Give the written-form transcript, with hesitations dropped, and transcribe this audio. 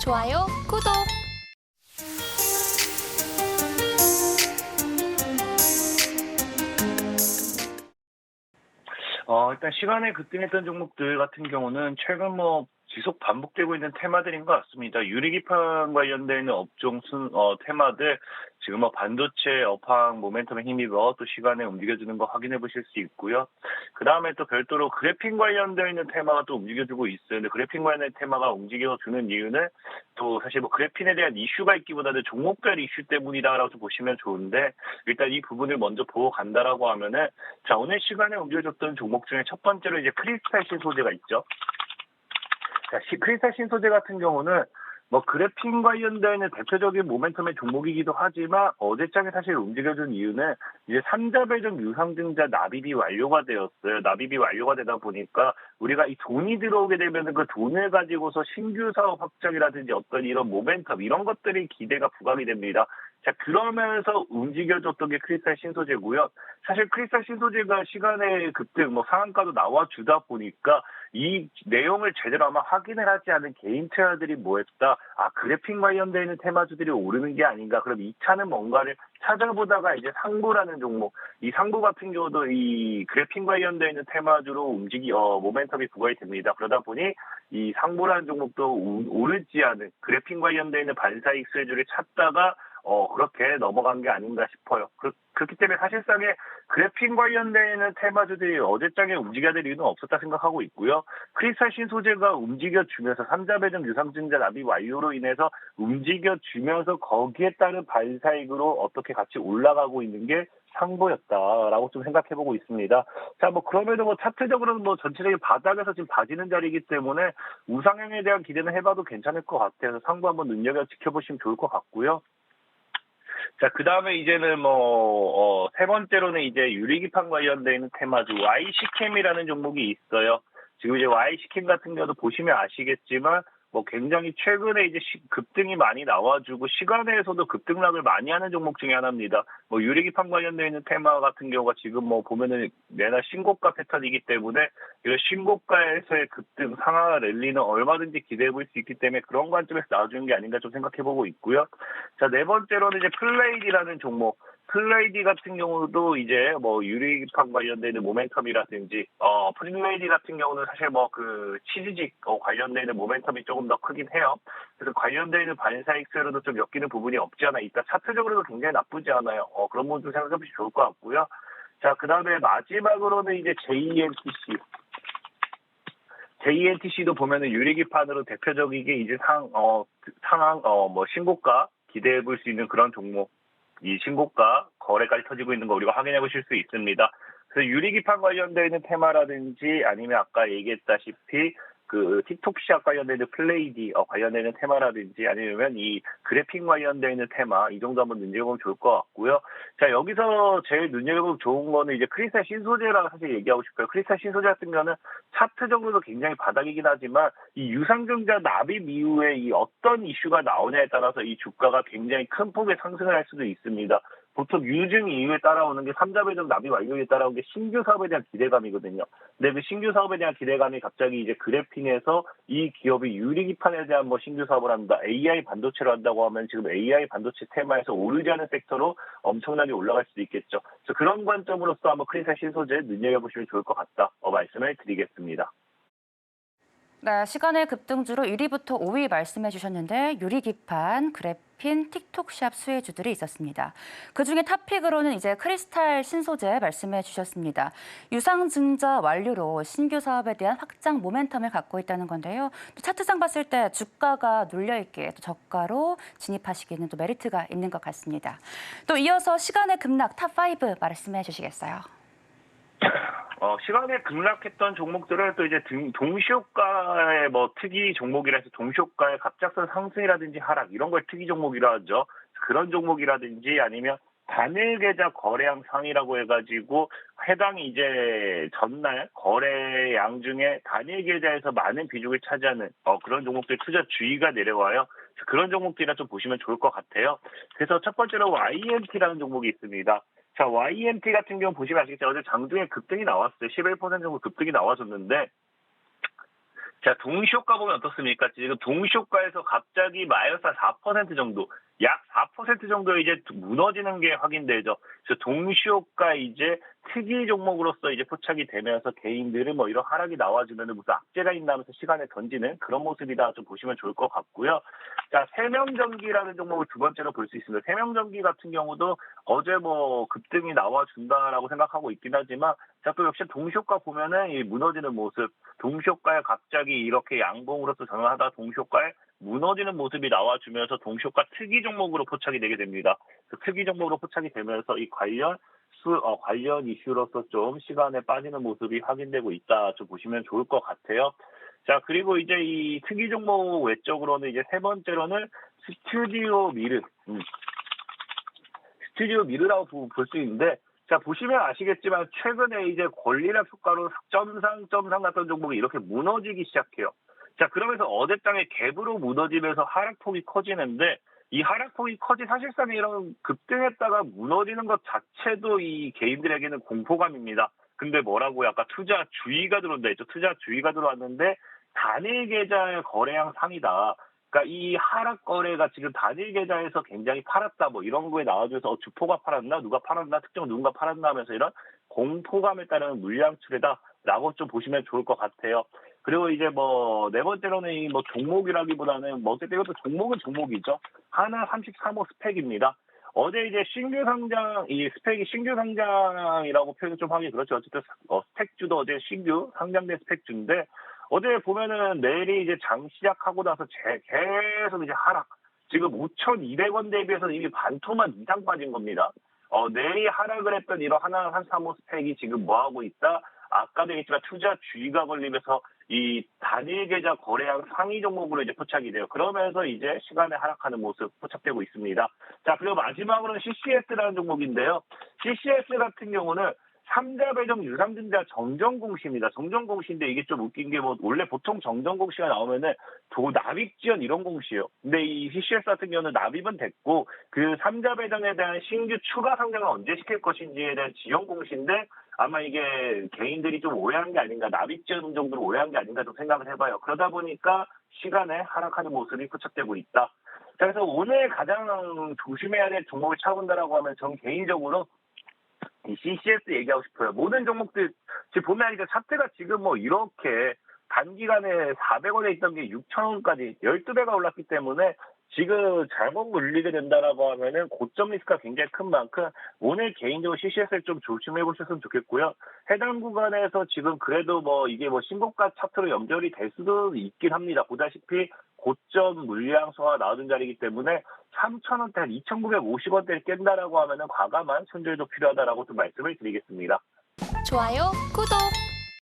좋아요, 구독. 일단 시간에 급등했던 종목들 같은 경우는 최근 지속 반복되고 있는 테마들인 것 같습니다. 유리기판 관련되어 있는 업종 테마들, 지금 반도체 업황 모멘텀에 힘입어 또 시간에 움직여주는 거 확인해 보실 수 있고요. 그 다음에 또 별도로 그래핀 관련되어 있는 테마가 또 움직여주고 있어요. 근데 그래핀 관련된 테마가 움직여주는 이유는 또 사실 그래핀에 대한 이슈가 있기보다는 종목별 이슈 때문이다라고 좀 보시면 좋은데, 일단 이 부분을 먼저 보고 간다라고 하면은, 자, 오늘 시간에 움직여줬던 종목 중에 첫 번째로 이제 크리스탈 신소재가 있죠. 자, 크리스탈 신소재 같은 경우는 그래핀 관련되어 있는 대표적인 모멘텀의 종목이기도 하지만 어제장에 사실 움직여준 이유는 이제 3자 배정 유상증자 납입이 완료가 되었어요. 납입이 완료가 되다 보니까 우리가 이 돈이 들어오게 되면 그 돈을 가지고서 신규 사업 확장이라든지 어떤 이런 모멘텀 이런 것들이 기대가 부각이 됩니다. 자, 그러면서 움직여줬던 게 크리스탈 신소재고요. 사실 크리스탈 신소재가 시간의 급등, 상한가도 나와주다 보니까 이 내용을 제대로 아마 확인을 하지 않은 개인 투자들이 뭐했다. 그래픽 관련되어 있는 테마주들이 오르는 게 아닌가. 그럼 이 차는 뭔가를 찾아보다가 이제 상부라는 종목, 이 상부 같은 경우도 이 그래픽 관련되어 있는 테마주로 모멘텀이 부각이 됩니다. 그러다 보니 이 상부라는 종목도 오르지 않은 그래픽 관련되어 있는 반사익 수혜주를 찾다가 그렇게 넘어간 게 아닌가 싶어요. 그렇기 때문에 사실상의 그래픽 관련되는 테마주들이 어제장에 움직여야 될 이유는 없었다 생각하고 있고요. 크리스탈 신소재가 움직여주면서 3자 배정 유상증자 납입 완료로 인해서 움직여주면서 거기에 따른 반사익으로 어떻게 같이 올라가고 있는 게 상보였다라고 좀 생각해보고 있습니다. 자, 그럼에도 차트적으로는 전체적인 바닥에서 지금 다지는 자리이기 때문에 우상향에 대한 기대는 해봐도 괜찮을 것 같아서 상부 한번 눈여겨 지켜보시면 좋을 것 같고요. 자, 그 다음에 이제는 세 번째로는 이제 유리기판 관련되어 있는 테마주 YC캠이라는 종목이 있어요. 지금 이제 YC캠 같은 경우도 보시면 아시겠지만, 굉장히 최근에 이제 급등이 많이 나와주고, 시간에서도 급등락을 많이 하는 종목 중에 하나입니다. 유리기판 관련되어 있는 테마 같은 경우가 지금 보면은 매날 신고가 패턴이기 때문에, 이런 신고가에서의 급등, 상하 랠리는 얼마든지 기대해 볼 수 있기 때문에 그런 관점에서 나와주는 게 아닌가 좀 생각해 보고 있고요. 자, 네 번째로는 이제 플레이디라는 종목. 플레이디 같은 경우도 이제 유리기판 관련되는 모멘텀이라든지 플레이디 같은 경우는 사실 치즈직 관련되는 모멘텀이 조금 더 크긴 해요. 그래서 관련되는 반사익 수혜로도 좀 엮이는 부분이 없지 않아 있다. 차트적으로도 굉장히 나쁘지 않아요. 그런 부분 좀 생각해 보시면 좋을 것 같고요. 자, 그 다음에 마지막으로는 이제 JNTC. JNTC도 보면은 유리기판으로 대표적이게 이제 신고가 기대해 볼 수 있는 그런 종목. 이 신고가 거래까지 터지고 있는 거 우리가 확인해 보실 수 있습니다. 그래서 유리기판 관련되어 있는 테마라든지 아니면 아까 얘기했다시피 틱톡 시합 관련되는 플레이디 관련되는 테마라든지 아니면 이 그래픽 관련되어 있는 테마 이 정도 한번 눈여겨보면 좋을 것 같고요. 자, 여기서 제일 눈여겨보면 좋은 거는 이제 크리스탈 신소재랑 사실 얘기하고 싶어요. 크리스탈 신소재 같은 경우는 차트적으로도 굉장히 바닥이긴 하지만 이 유상증자 납입 이후에 이 어떤 이슈가 나오냐에 따라서 이 주가가 굉장히 큰 폭의 상승을 할 수도 있습니다. 보통 유증 이후에 따라오는 게 3자 배정 납입 완료에 따라오는 게 신규 사업에 대한 기대감이거든요. 근데 그 신규 사업에 대한 기대감이 갑자기 이제 그래핀에서 이 기업이 유리기판에 대한 신규 사업을 한다. AI 반도체로 한다고 하면 지금 AI 반도체 테마에서 오르지 않은 섹터로 엄청나게 올라갈 수도 있겠죠. 그래서 그런 관점으로서 한번 크리스탈 신소재 눈여겨보시면 좋을 것 같다. 말씀을 드리겠습니다. 네, 시간의 급등주로 1위부터 5위 말씀해 주셨는데 유리기판, 그래핀, 틱톡샵 수혜주들이 있었습니다. 그중에 탑픽으로는 이제 크리스탈 신소재 말씀해 주셨습니다. 유상증자 완료로 신규 사업에 대한 확장 모멘텀을 갖고 있다는 건데요. 또 차트상 봤을 때 주가가 눌려있기에 또 저가로 진입하시기에는 또 메리트가 있는 것 같습니다. 또 이어서 시간의 급락 탑5 말씀해 주시겠어요? 시간에 급락했던 종목들은 또 이제 동시효과의 특이 종목이라 해서 동시효과의 갑작스런 상승이라든지 하락 이런 걸 특이 종목이라 하죠. 그런 종목이라든지 아니면 단일 계좌 거래량 상이라고 해가지고 해당 이제 전날 거래량 중에 단일 계좌에서 많은 비중을 차지하는 그런 종목들 투자 주의가 내려와요. 그런 종목들이나 좀 보시면 좋을 것 같아요. 그래서 첫 번째로 YMT라는 종목이 있습니다. 자, YMT 같은 경우 보시면 아시겠지만 어제 장중에 급등이 나왔어요. 11% 정도 급등이 나와줬는데 자, 동시효과 보면 어떻습니까? 지금 동시효과에서 갑자기 마이너스 4% 정도, 약 4% 정도 이제 무너지는 게 확인되죠. 그래서 동시효과 이제 특이 종목으로서 이제 포착이 되면서 개인들은 뭐 이런 하락이 나와주면 무슨 악재가 있나 하면서 시간에 던지는 그런 모습이다 좀 보시면 좋을 것 같고요. 자, 세명전기라는 종목을 두 번째로 볼 수 있습니다. 세명전기 같은 경우도 어제 뭐 급등이 나와준다라고 생각하고 있긴 하지만 자, 또 역시 동시효과 보면은 이 무너지는 모습, 동시효과에 갑자기 이렇게 양봉으로서 전환하다 동시효과에 무너지는 모습이 나와주면서 동시효과 특이 종목으로 포착이 되게 됩니다. 그 특이 종목으로 포착이 되면서 이 관련 이슈로서 좀 시간에 빠지는 모습이 확인되고 있다 좀 보시면 좋을 것 같아요. 자, 그리고 이제 이 특이 종목 외적으로는 이제 세 번째로는 스튜디오 미르, 스튜디오 미르라고 볼 수 있는데, 자, 보시면 아시겠지만 최근에 이제 권리락 효과로 점상 같은 종목이 이렇게 무너지기 시작해요. 자, 그러면서 어제 땅에 갭으로 무너지면서 하락폭이 커지는데 이 하락폭이 사실상 이런 급등했다가 무너지는 것 자체도 이 개인들에게는 공포감입니다. 근데 뭐라고 아까 투자 주의가 들어온다 했죠. 투자 주의가 들어왔는데 단일 계좌의 거래량 상이다. 그러니까 이 하락 거래가 지금 단일 계좌에서 굉장히 팔았다 뭐 이런 거에 나와줘서 주포가 팔았나 누가 팔았나 특정 누군가 팔았나 하면서 이런 공포감에 따른 물량 출회다라고 좀 보시면 좋을 것 같아요. 그리고 이제 뭐 네 번째로는 이 뭐 종목이라기보다는 뭐 어쨌든 이것도 종목은 종목이죠. 하나 33호 스펙입니다. 어제 이제 신규 상장, 이 스펙이 신규 상장이라고 표현 좀 하기 그렇죠. 어쨌든 스펙주도 어제 신규 상장된 스펙주인데 어제 보면은 내일이 이제 장 시작하고 나서 계속 이제 하락. 지금 5,200원 대비해서 이미 반토막 이상 빠진 겁니다. 내일이 하락을 했던 이런 하나 33호 스펙이 지금 뭐 하고 있다? 아까도 얘기했지만 투자 주의가 걸리면서 이 단일 계좌 거래량 상위 종목으로 이제 포착이 돼요. 그러면서 이제 시간에 하락하는 모습 포착되고 있습니다. 자, 그리고 마지막으로는 CCS라는 종목인데요. CCS 같은 경우는 삼자 배정 유상증자 정정공시입니다. 정정공시인데 이게 좀 웃긴 게 뭐 원래 보통 정정공시가 나오면은 납입 지연 이런 공시예요. 근데 이 CCS 같은 경우는 납입은 됐고 그 삼자 배정에 대한 신규 추가 상장을 언제 시킬 것인지에 대한 지연 공시인데 아마 이게 개인들이 좀 오해한 게 아닌가, 납입 지연 정도로 오해한 게 아닌가 좀 생각을 해봐요. 그러다 보니까 시간에 하락하는 모습이 포착되고 있다. 자, 그래서 오늘 가장 조심해야 될 종목을 찾아본다라고 하면 전 개인적으로 이 CCS 얘기하고 싶어요. 모든 종목들, 지금 보면 이제 차트가 지금 뭐 이렇게 단기간에 400원에 있던 게 6,000원까지 12배가 올랐기 때문에 지금 잘못 물리게 된다라고 하면은 고점 리스크가 굉장히 큰 만큼 오늘 개인적으로 CCS를 좀 조심해 보셨으면 좋겠고요. 해당 구간에서 지금 그래도 뭐 이게 뭐 신고가 차트로 연결이 될 수도 있긴 합니다. 보다시피 고점 물량수가 나오는 자리이기 때문에 3,000원대, 한 2,950원대를 깬다라고 하면은 과감한 손절도 필요하다라고 좀 말씀을 드리겠습니다. 좋아요, 구독.